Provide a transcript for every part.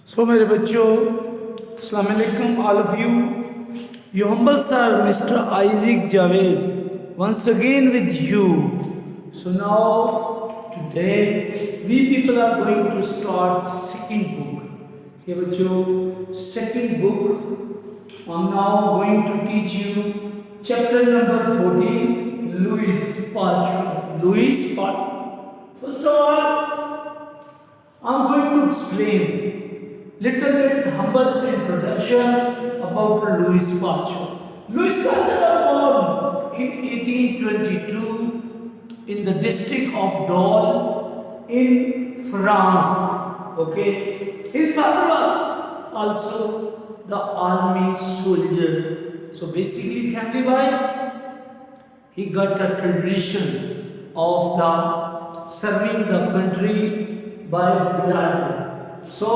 सो मेरे बच्चों, अस्सलाम वालेकुम all of you. Your humble sir, Mr. Isaac Javed, once again with you. So now, today, we people are going to start second book. Okay, बच्चों, second book. I'm now going to teach you chapter number 14, Louis Pasteur. Louis Pasteur. First of all, I'm going to explain little bit humble introduction about Louis Pasteur. Louis Pasteur was born in 1822 in the district of Dole in France. Okay, his father was also the army soldier. So basically, family wise, he got a tradition of the serving the country by blood. So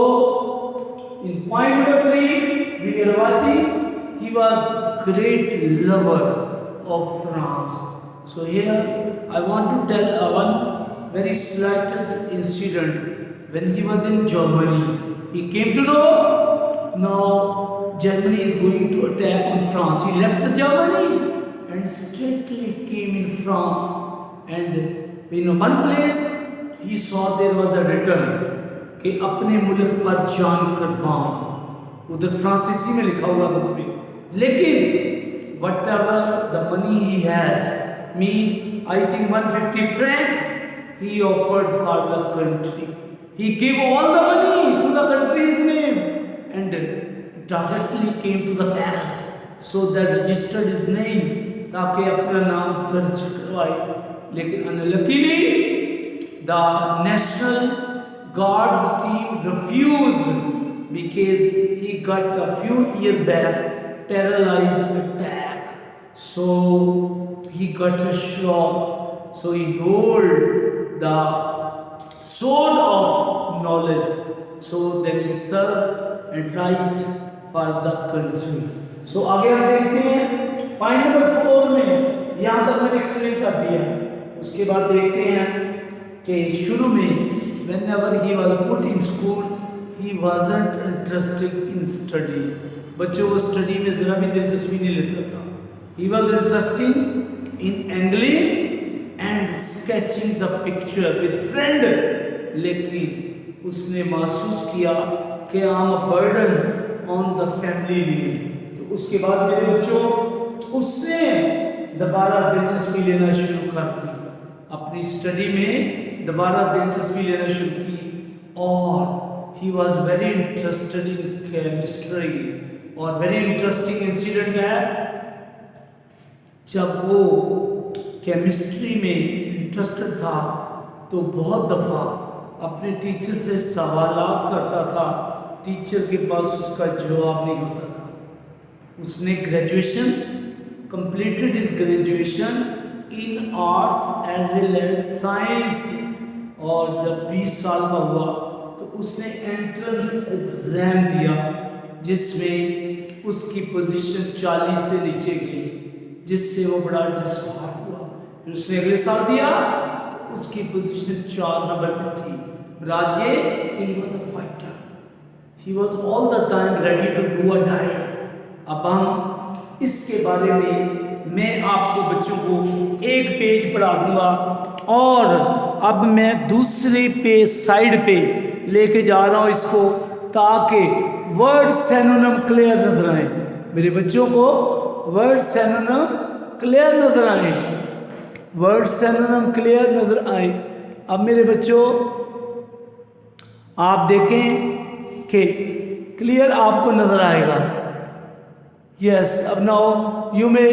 in point number 3, we are watching, he was great lover of France. So here I want to tell one very slight incident. When he was in Germany, he came to know now Germany is going to attack on France. He left the Germany and straightly came in France, and in one place he saw there was a written कि अपने मुल्क पर जान कुर्बान, उधर फ्रांसीसी में लिखा हुआ बुक में, लेकिन what ever the money he has mean I think 150 franc he offered for the country. He gave all the money to the country's name and directly came to the Paris so that registered his name ताकि अपना नाम दर्ज करवाए. लेकिन unluckily the national Guards team refused because he got a few years back paralyzed attack. So he got a shock. So he hold the sword of knowledge. So then he served and right for the country. So आगे हम देखते हैं point number 4 में, यहाँ तक मैंने explain कर दिया. उसके बाद देखते हैं कि शुरू में whenever he was put in school, he wasn't interested in study. बच्चों को स्टडी में ज़रा भी दिलचस्पी नहीं लेता था. He was interested in angling and sketching the picture with friend. लेकिन उसने महसूस किया कि I'm a burden on the family. तो उसके बाद मेरे बच्चों उसने दोबारा दिलचस्पी लेना शुरू कर दी. अपनी स्टडी में दोबारा दिलचस्पी लेना शुरू की और he was very interested in chemistry. और वेरी इंटरेस्टिंग इंसिडेंट है, जब वो केमिस्ट्री में इंटरेस्टेड था तो बहुत दफ़ा अपने टीचर से सवालात करता था, टीचर के पास उसका जवाब नहीं होता था. उसने graduation completed is graduation in arts as well as science. और जब 20 साल का हुआ तो उसने एंट्रेंस एग्ज़ाम दिया जिसमें उसकी पोजीशन 40 से नीचे गई, जिससे वो बड़ा डिसहार्ट हुआ. फिर उसने अगले साल दिया तो उसकी पोजीशन 4 नंबर पर थी. रात ये कि he was a fighter, he was all the time ready to do a die. अब हम इसके बारे में मैं आपको बच्चों को एक पेज पढ़ा दूंगा और अब मैं दूसरे पेज साइड पे लेके जा रहा हूँ इसको, ताकि वर्ड सिनोनिम क्लियर नजर आए. मेरे बच्चों को वर्ड सिनोनिम क्लियर नजर आए, वर्ड सिनोनिम क्लियर नजर आए. अब मेरे बच्चों आप देखें कि क्लियर आपको नजर आएगा. Yes, अब now you may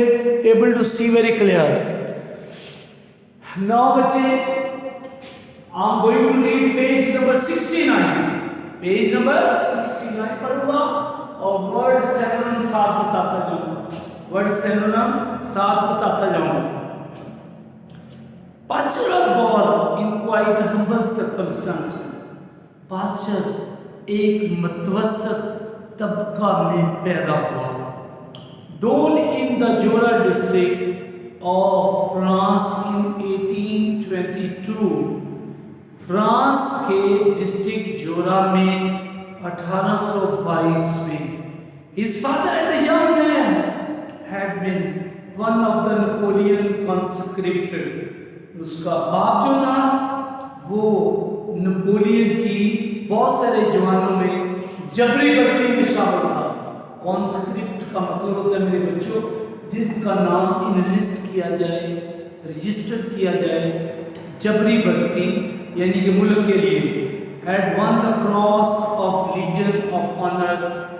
able to see very clear. Now बच्चे, I'm going to read page number 69. Page number 69 पढ़ूंगा और वर्ड सिनोनिम साथ बताता जाऊंगा. वर्ड सिनोनिम साथ बताता जाऊंगा. Pasteur was born in quite humble circumstances. Pasteur एक मतवसत तबका में पैदा हुआ. Dole in the Jura district of France in 1822. France के डिस्ट्रिक्ट जोरा में 1822 में। His father as a young man had been one of the Napoleon conscripted। उसका बाप जो था वो नेपोलियन की बहुत सारे जवानों में जबरी भर्ती में शामिल था। कॉन्स्क्रिप्ट का मतलब होता है मेरे बच्चों जिनका नाम इनलिस्ट किया जाए, रजिस्टर किया जाए, जबरी भर्ती यानी कि मुल्क के लिए। Had won the cross of Legion of Honour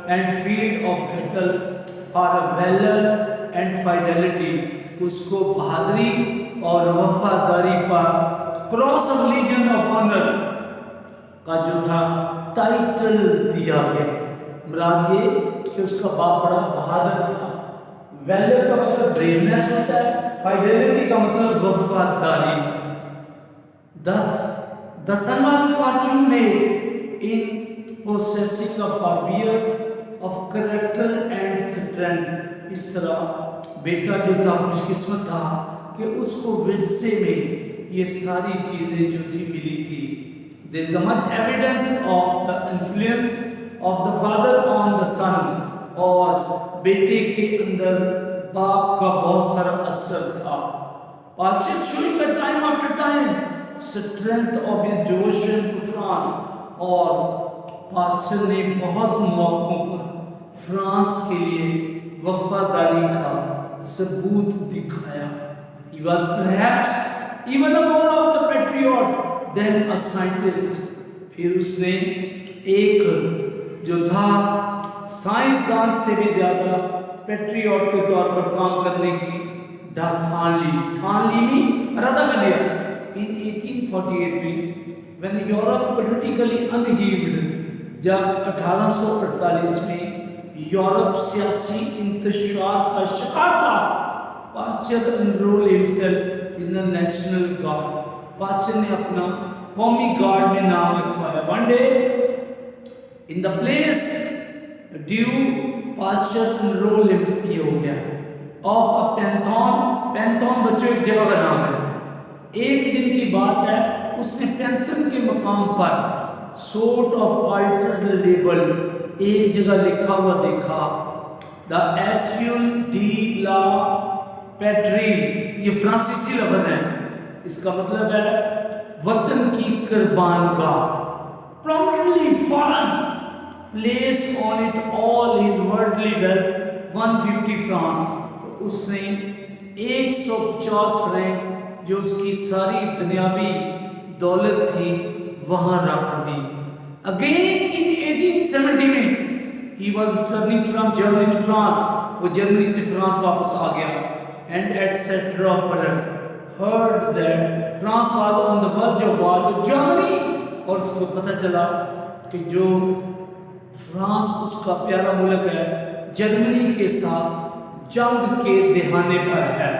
and field of battle for valour and fidelity. उसको बहादुरी और वफादारी पर cross of Legion of Honour का जो था टाइटल दिया गया। मुराद ये कि उसका बाप बड़ा बहादुर था। वैल्यर का मतलब ब्रेवनेस होता है, फाइडेलिटी का मतलब वफादारी। The son was fortunate in possessing of years of character and strength। इस तरह बेटा जो था खुशकिस्मत था कि उसको विरसे में ये सारी चीजें जो थी मिली थी। There is a much evidence of the influence of the father on the son। और बेटे के अंदर बाप का बहुत सारा असर था। Pastor showing the time after time strength of his devotion to France। और पास्टर ने बहुत मौकों पर फ्रांस के लिए वफादारी का सबूत दिखाया। He was perhaps even a more of the patriot than a scientist। फिर उसने एक जो था साइंसदान से भी ज्यादा पेट्रियट के तौर पर काम करने की ठान ली नहीं इरादा कर लिया। इन 1848 में when यूरोप politically unhealed, जब 1848 में यूरोप सियासी इंतशार का शिकार था, pastor enrolled himself in the national guard। Pastor ने अपना कौमी गार्ड में नाम लिखवाया। One day in the place due pastor enrolled himself, ये हो गया of a पैंथॉन बच्चों एक जगह का नाम है। एक दिन की बात है, उसने पैंथन के मकाम पर सोर्ट ऑफ अल्टर्ड लेबल एक जगह लिखा हुआ देखा, द एट्यूल डी ला पैट्री। ये फ्रांसीसी लफ्ज है, इसका मतलब है वतन की कुर्बान गाह। promptly foreign place on it all his worldly wealth 150 francs। तो उसने 150 फ्रैंक जो उसकी सारी दुनियावी दौलत थी वहां रख दी। अगेन इन 1870 में he was returning from Germany to France. वो जर्मनी से फ्रांस वापस आ गया। एंड एटसेट्रा पर heard that France was on the verge of war with Germany। और उसको पता चला कि जो फ्रांस उसका प्यारा मुल्क है जर्मनी के साथ जंग के दहाने पर है।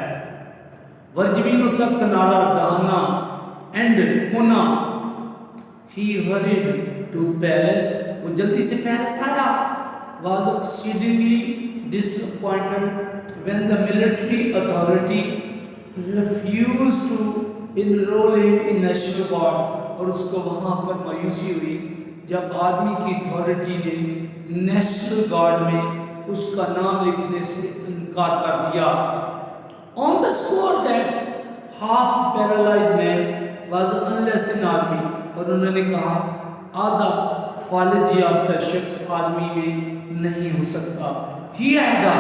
वर्जमीनों तक किनारा दहाना एंड कोना। ही हरीड टू पेरिस। वो जल्दी से पेरिस आया। was exceedingly disappointed when the military authority refused to enroll him in national guard। और उसको वहां पर मायूसी हुई जब आर्मी की अथॉरिटी ने नेशनल गार्ड में उसका नाम लिखने से इनकार कर दिया। On the score that half paralysed man was unless in army. और उन्होंने कहा आधा फालजी याफ्ता शख्स आर्मी में नहीं हो सकता। He had a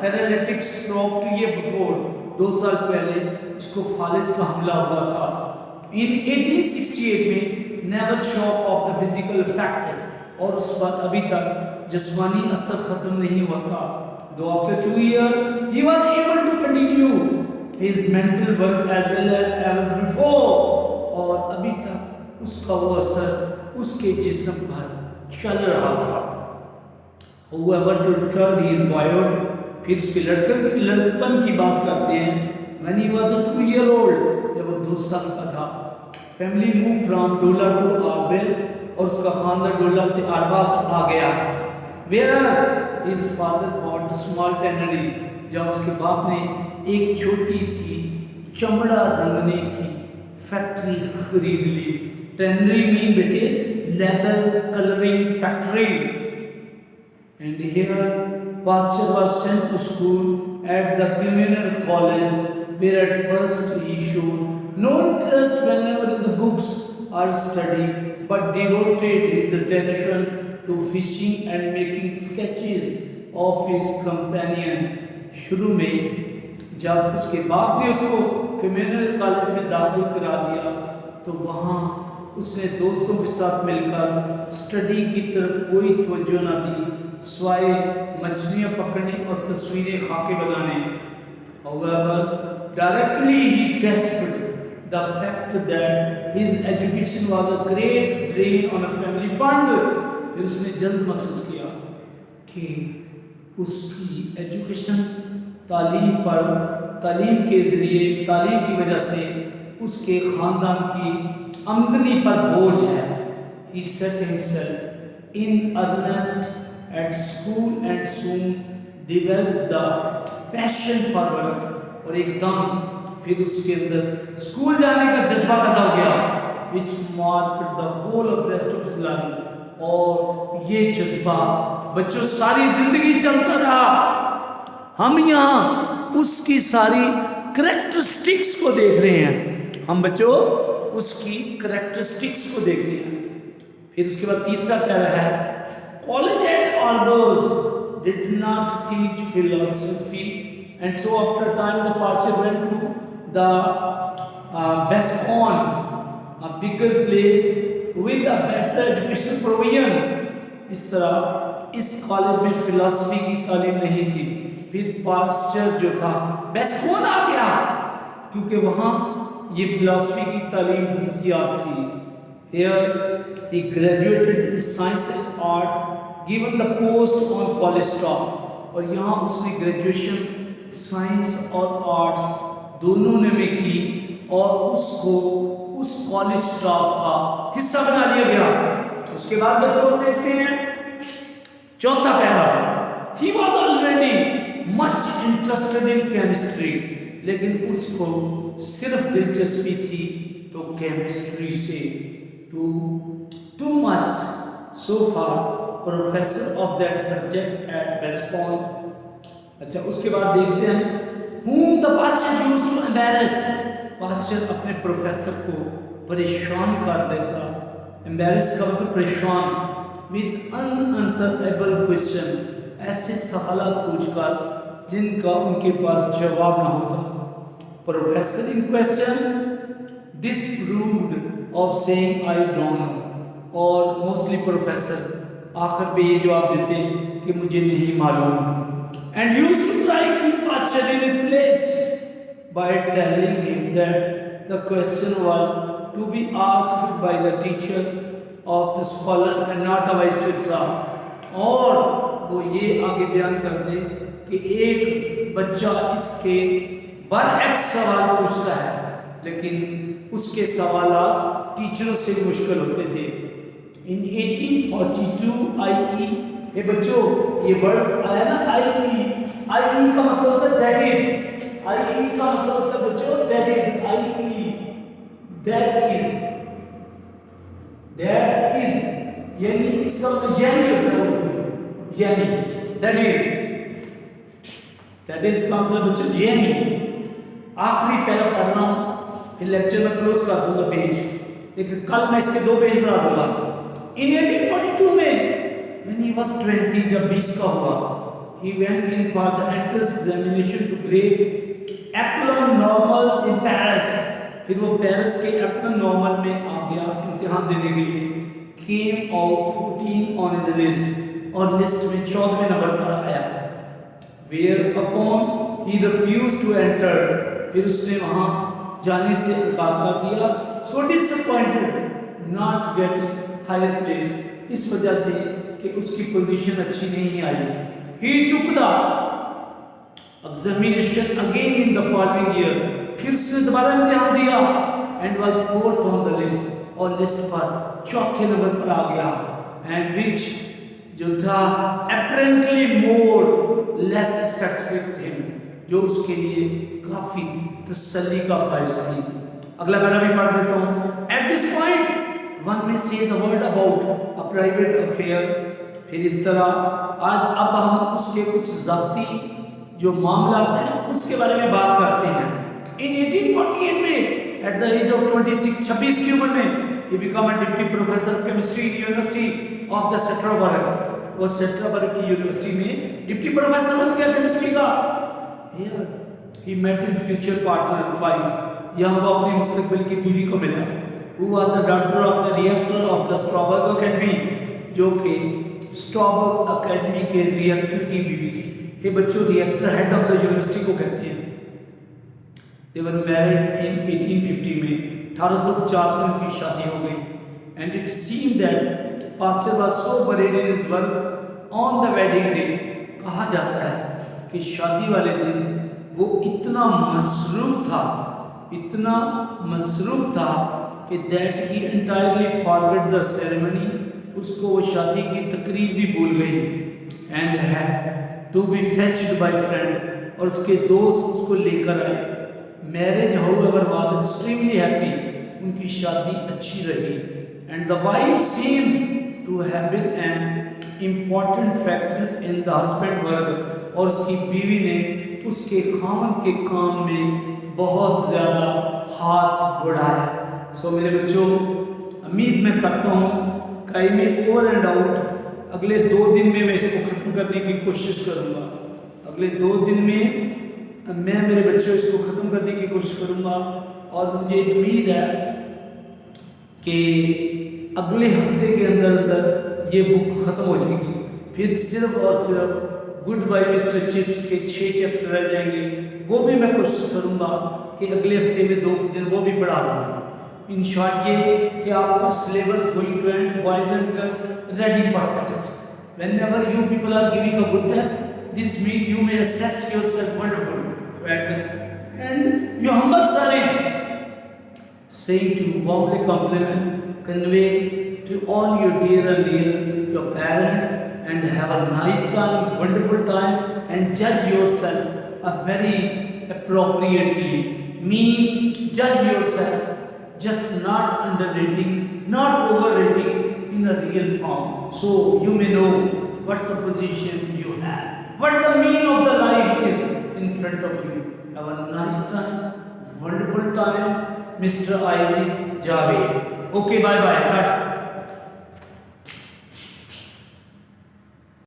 paralytic stroke 2 years before. 2 साल पहले उसको फालिज का हमला हुआ था। इन 1868 में never shock of the physical factor. और उस पर अभी तक जिस्मानी असर खत्म नहीं हुआ था। Though after 2 years he was able to continue his mental work as well as ever before। और अभी तक उसका वो असर उसके जिस्म पर चल रहा था। However to return he is boyhood। फिर उसके लड़कपन की बात करते हैं। When he was a 2 year old, जब वो 2 साल का था। Family moved from Dola to Arbaz। और उसका खानदान डोला से आरबाज आ गया। Where his father bought a small tannery। जहाँ उसके बाप ने एक छोटी सी चमड़ा रंगने की फैक्ट्री खरीद ली। टैनरी मीन बेटे leather colouring factory. And here Pasteur was sent to school at the communal college, where at first he showed no interest whenever in the books or study, but devoted his attention to fishing and making sketches of his companion. शुरू में जब उसके बाप ने उसको communal college में दाखिल करा दिया तो वहाँ उसने दोस्तों के साथ मिलकर स्टडी की तरफ कोई तवज्जो न दी, स्वाय मछलियाँ पकड़ने और तस्वीरें खाके बनाने. However, directly he grasped the fact that his education was a great drain on a family fund. फिर उसने जल्द महसूस किया कि उसकी एजुकेशन तालीम के ज़रिए, तालीम की वजह से उसके ख़ानदान की आमदनी पर बोझ है. He set himself in earnest at school and soon developed the passion for work. और एकदम फिर उसके अंदर स्कूल जाने का जज्बा पैदा हो गया, which marked the whole of rest of his life. और ये जज्बा बच्चों सारी जिंदगी चलता रहा. हम यहाँ उसकी सारी करेक्टरिस्टिक्स को देख रहे हैं, हम बच्चों उसकी करेक्टरिस्टिक्स को देख रहे हैं. फिर उसके बाद तीसरा प्यारा है, college at orders did not teach philosophy and so after time the pastor went to the बेस्कॉन, a bigger place with a better educational provision. इस तरह इस कॉलेज में फिलॉसफी की तालीम नहीं थी. फिर पास्टर जो था बेस्कॉन आ गया क्योंकि वहाँ ये फिलॉसफी की तालीम दस्तियाब थी. Here he graduated in science and arts, given the post on college staff. और यहाँ उसने ग्रेजुएशन साइंस और आर्ट्स दोनों ने में की और उसको उस कॉलेज स्टाफ का हिस्सा बना लिया गया. उसके बाद बच्चों देखते हैं चौथा para, he was already much interested in chemistry, लेकिन उसको सिर्फ दिलचस्पी थी तो केमिस्ट्री से. too much so far professor of that subject at Bascom. अच्छा, उसके बाद देखते हैं whom the pastor used to embarrass. Pastor अपने प्रोफेसर को परेशान कर देता. एम्बेरस का मतलब परेशान. विद अनआंसरेबल क्वेश्चन, ऐसे सवाल पूछकर जिनका उनके पास जवाब ना होता. Professor in question disproved of saying I don't know. और मोस्टली प्रोफेसर आखिर में ये जवाब देते कि मुझे नहीं मालूम. And used to try keep Pasteur in place by telling him that the question was to be asked by the teacher of the scholar and not vice versa. और वो ये आगे बयान कर दे कि एक बच्चा इसके बरअक्स सवाल पूछता है लेकिन उसके सवाल टीचरों से मुश्किल होते थे. In 1842 IE, ये बच्चों ये वर्ड आया ना IE. IE का मतलब होता है that is. IE का मतलब होता है बच्चों that is. IE that is यानी इसका मतलब यानी होता है उर्दू. यानी that is का मतलब बच्चों यानी. आखिरी पैरा पढ़ रहा हूँ, फिर लेक्चर में क्लोज कर दूंगा पेज, लेकिन कल मैं इसके 2 पेज बढ़ा दूंगा. In 1842 में when he was 20, जब 20 का हुआ, he went in for the entrance examination to grade Echelon Normal in Paris. फिर वो पेरिस के एप्लन नॉर्मल में आ गया इम्तिहान देने के लिए. Came out 14 on his list, और लिस्ट में 14वें नंबर पर आया. Whereupon he refused to enter. फिर उसने वहाँ जाने से इनकार कर दिया. So disappointed not getting higher place, इस वजह से कि उसकी पोजीशन अच्छी नहीं आई. He took the examination again in the following year. फिर उसने दोबारा इम्तिहान दिया and was 4th on the list, और लिस्ट पर 4थे नंबर पर आ गया. and which जो था apparently more less satisfied him, जो उसके लिए काफी तसल्ली का बायस थी. अगला पैरा भी पढ़ देता हूँ. At this point one may say the word about a private affair. फिर इस तरह आज अब हम उसके कुछ जाती जो मामला हैं उसके बारे में बात करते हैं। इन 1848 में एट द एज ऑफ 26 की उम्र में he became a deputy professor of chemistry in University of the Strasbourg। वो स्ट्रासबर्ग की यूनिवर्सिटी में डिप्टी प्रोफेसर बन गया केमिस्ट्री का। Here he met his future partner 5। यहाँ वो अपनी मुस्तकबिल की बीवी को मिला। Who was the daughter of the rector of the Strasbourg Academy, जो कि स्ट्रासबर्ग अकेडमी के रिएक्टर की बीवी थी। ये बच्चों reactor head of the university को कहते हैं। They were married in 1850 में 1850 में उनकी शादी हो गई। And it seemed that Pasteur was so buried in his work on the wedding day। कहा जाता है कि शादी वाले दिन वो इतना मसरूफ था कि that he entirely forgot the ceremony। उसको वो शादी की तकरीब भी भूल गई। And had to be fetched by friend। और उसके दोस्त उसको लेकर आए। Marriage however was extremely happy। उनकी शादी अच्छी रही। And the wife seemed to have been an important factor in the husband work। और उसकी बीवी ने उसके खामन के काम में बहुत ज़्यादा हाथ बढ़ाया। सो मेरे बच्चों, उम्मीद मैं करता हूँ कि मैं ओवर एंड आउट अगले 2 दिन में मैं इसको ख़त्म करने की कोशिश करूँगा। अगले 2 दिन में मैं मेरे बच्चों इसको ख़त्म करने की कोशिश करूँगा। और मुझे उम्मीद है कि अगले हफ्ते के अंदर ये बुक ख़त्म हो जाएगी। फिर सिर्फ और सिर्फ गुड बाय मिस्टर चिप्स के 6 चैप्टर रह जाएंगे। वो भी मैं कोशिश करूँगा कि अगले हफ्ते में 2 दिन वो भी पढ़ा दूँ। इन शॉर्ट ये कि आपका syllabus going to end boys and girl ready for test. whenever you people are giving a good test, this means you may assess yourself wonderful and your humble challenge saying to warmly compliment convey to all your dear and dear your parents and have a nice time, wonderful time, and judge yourself a very appropriately। means judge yourself, just not underrating, not overrating in a real form, so you may know what's the position you have, what the meaning of the life is in front of you। Have a nice time, wonderful time, Mr. Isaac Javed। Okay, bye bye।